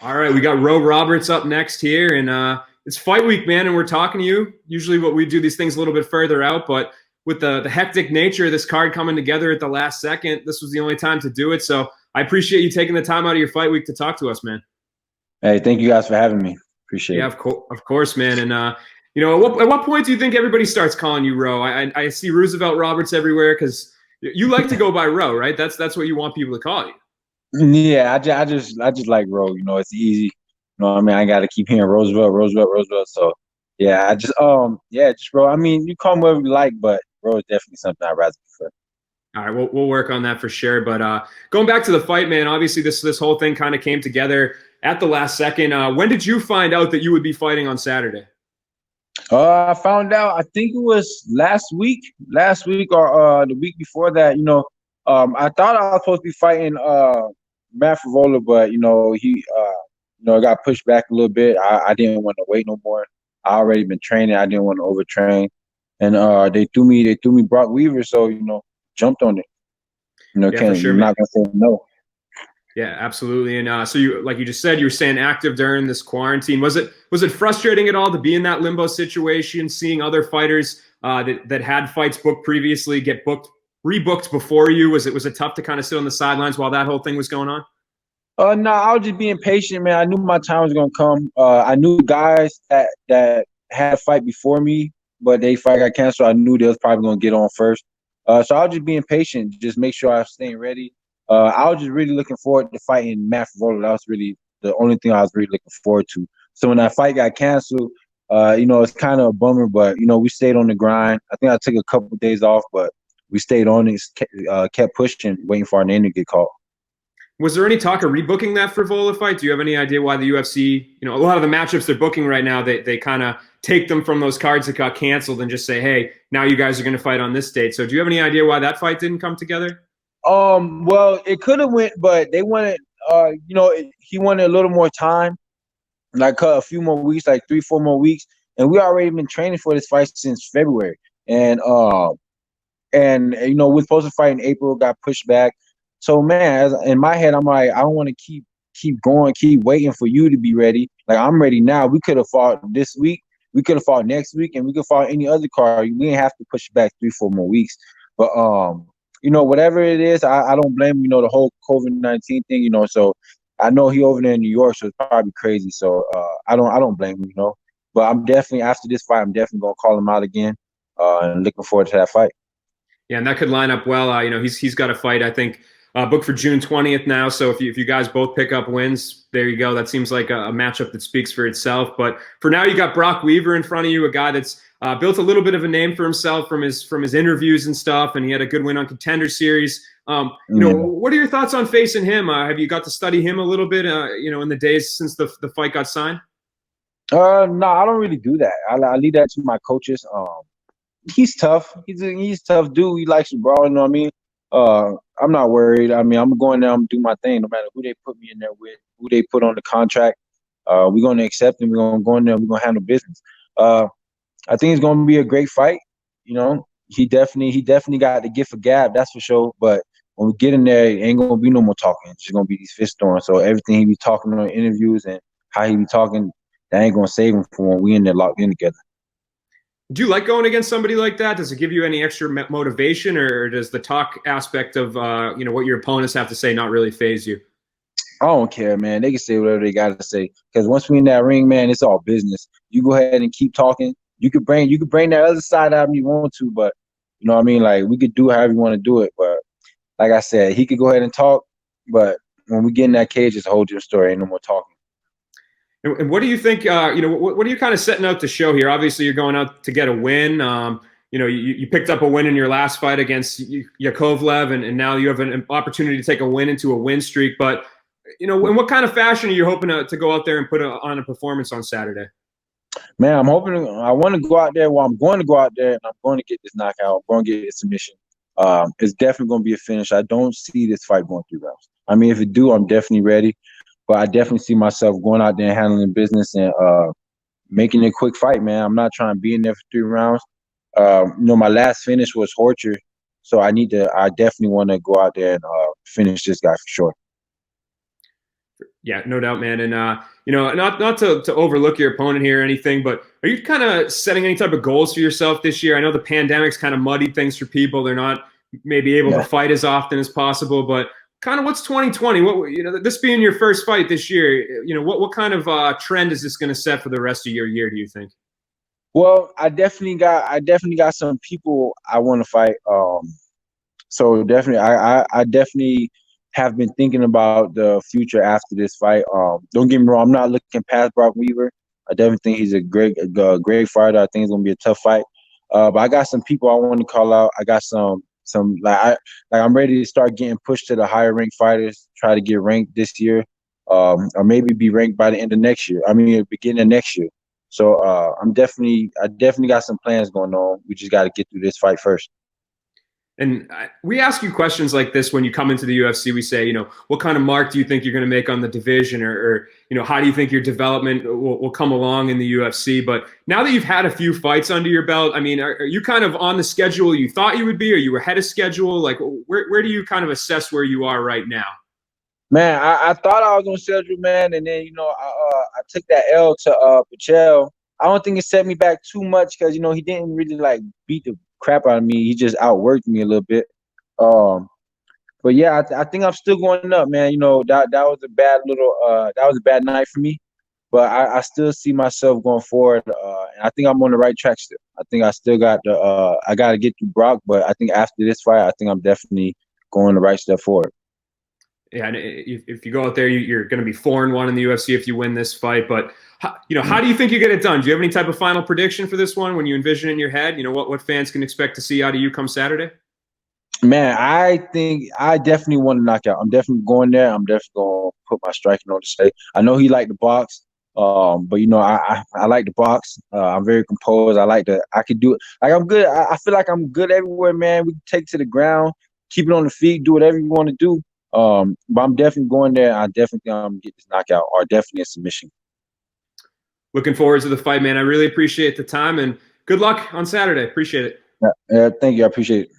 All right, we got Roberts up next here, and it's fight week, man, and we're talking to you. Usually, what we do these things a little bit further out, but with the hectic nature of this card coming together at the last second, this was the only time to do it. So I appreciate you taking the time out of your fight week to talk to us, man. Hey, thank you guys for having me. Appreciate Yeah, it. of course, man. And at what point do you think everybody starts calling you Ro? I see Roosevelt Roberts everywhere because you like to go by Ro, right? That's what you want people to call you. Yeah, I just like Ro. You know, it's easy. You know what I mean? I got to keep hearing Roosevelt. So yeah, just Ro. I mean, you call me whatever you like, but Ro is definitely something I'd rather prefer. All right, we'll work on that for sure. But going back to the fight, man, obviously this whole thing kind of came together at the last second. When did you find out that you would be fighting on Saturday? I found out. I think it was last week or the week before that. I thought I was supposed to be fighting Matt Frevola, but it got pushed back a little bit. I didn't want to wait no more. I already been training. I didn't want to overtrain, and they threw me Brok Weaver, so jumped on it. Yeah, for sure, I'm man. not gonna say no. Yeah, absolutely. And so you, like you just said, you were staying active during this quarantine. Was it frustrating at all to be in that limbo situation, seeing other fighters that had fights booked previously get rebooked before you? Was it tough to kind of sit on the sidelines while that whole thing was going on? No, I was just being patient, man. I knew my time was gonna come. I knew guys that had a fight before me, but they fight got canceled. I knew they was probably gonna get on first. So I was just being patient, just make sure I was staying ready. I was just really looking forward to fighting Matt Frevola. That was really the only thing I was really looking forward to. So when that fight got canceled, it's kind of a bummer, but we stayed on the grind. I think I took a couple of days off, but we stayed on it, kept pushing, waiting for our name to get called. Was there any talk of rebooking that Frivola fight? Do you have any idea why the UFC, a lot of the matchups they're booking right now, they kind of take them from those cards that got canceled and just say, hey, now you guys are going to fight on this date. So do you have any idea why that fight didn't come together? Well, it could have went, but they wanted, he wanted a little more time, like a few more weeks, like 3, 4 more weeks, and we already been training for this fight since February, and we're supposed to fight in April, got pushed back. So man, in my head, I'm like, I don't want to keep going, keep waiting for you to be ready. Like I'm ready now. We could have fought this week, we could have fought next week, and we could fight any other card. We didn't have to push it back 3, 4 more weeks. But whatever it is, I don't blame him. The whole COVID-19 thing. So I know he over there in New York, so it's probably crazy. So I don't blame him. But I'm definitely after this fight, I'm definitely gonna call him out again, and looking forward to that fight. Yeah, and that could line up well. He's got a fight, I think, booked for June 20th now. So if you guys both pick up wins, there you go. That seems like a matchup that speaks for itself. But for now, you got Brok Weaver in front of you, a guy that's built a little bit of a name for himself from his interviews and stuff, and he had a good win on Contender Series. What are your thoughts on facing him? Have you got to study him a little bit? In the days since the fight got signed. No, I don't really do that. I leave that to my coaches. He's tough. He's tough dude. He likes to brawl. You know what I mean? I'm not worried. I mean, I'm going there. I'm do my thing, no matter who they put me in there with, who they put on the contract. We're gonna accept him. We're gonna go in there. We're gonna handle business. I think it's gonna be a great fight. He definitely got the gift of gab. That's for sure. But when we get in there, it ain't gonna be no more talking. It's just gonna be these fist throwing. So everything he be talking on interviews and how he be talking, that ain't gonna save him from when we in there locked in together. Do you like going against somebody like that? Does it give you any extra motivation, or does the talk aspect of what your opponents have to say not really phase you? I don't care, man. They can say whatever they got to say. Because once we in that ring, man, it's all business. You go ahead and keep talking. You could bring that other side out if you want to, but you know what I mean? Like we could do however you want to do it. But like I said, he could go ahead and talk, but when we get in that cage, it's a whole different story. Ain't no more talking. And what do you think? What are you kind of setting out to show here? Obviously, you're going out to get a win. You picked up a win in your last fight against Yakovlev, and now you have an opportunity to take a win into a win streak. But in what kind of fashion are you hoping to go out there and put on a performance on Saturday? Man, I want to go out there. Well, I'm going to go out there and I'm going to get this knockout. I'm going to get a submission. It's definitely going to be a finish. I don't see this fight going 3 rounds. I mean, if it do, I'm definitely ready. But I definitely see myself going out there and handling business and making it a quick fight, man. I'm not trying to be in there for 3 rounds. My last finish was Horcher, so I definitely want to go out there and finish this guy for sure. Yeah, no doubt, man. And not to overlook your opponent here or anything, but are you kind of setting any type of goals for yourself this year? I know the pandemic's kind of muddied things for people. They're not maybe able to Yeah. fight as often as possible, but kind of what's 2020? This being your first fight this year, what kind of trend is this going to set for the rest of your year, do you think? Well, I definitely got some people I want to fight. So definitely, I definitely have been thinking about the future after this fight. Don't get me wrong, I'm not looking past Brok Weaver. I definitely think he's a great fighter. I think it's gonna be a tough fight. But I got some people I want to call out. I got some I'm ready to start getting pushed to the higher ranked fighters. Try to get ranked this year, or maybe be ranked by the end of next year. I mean, beginning of next year. So I definitely got some plans going on. We just got to get through this fight first. And we ask you questions like this when you come into the UFC. We say, what kind of mark do you think you're going to make on the division, or how do you think your development will come along in the UFC? But now that you've had a few fights under your belt, I mean, are you kind of on the schedule you thought you would be? Are you ahead of schedule? Like, where do you kind of assess where you are right now? Man, I thought I was on schedule, man, and then I took that L to Pachel. I don't think it set me back too much because he didn't really like beat the crap out of me. He just outworked me a little bit. Um, but yeah, I think I'm still going up, man. That was a bad night for me, but I still see myself going forward, and I think I'm on the right track still. I think I still got I got to get through Brock, but I think after this fight, I think I'm definitely going the right step forward. Yeah, and if you go out there, you're going to be 4-1 in the UFC if you win this fight. But how do you think you get it done? Do you have any type of final prediction for this one when you envision it in your head? What fans can expect to see out of you come Saturday? Man, I think I definitely want to knock out. I'm definitely going there. I'm definitely going to put my striking on display. I know he liked the box, but I like the box. I'm very composed. I could do it. Like I'm good. I feel like I'm good everywhere, man. We can take to the ground, keep it on the feet, do whatever you want to do. But I'm definitely going there. I definitely think I'm gonna get this knockout or definitely a submission. Looking forward to the fight, man. I really appreciate the time and good luck on Saturday. Appreciate it. Yeah, thank you. I appreciate it.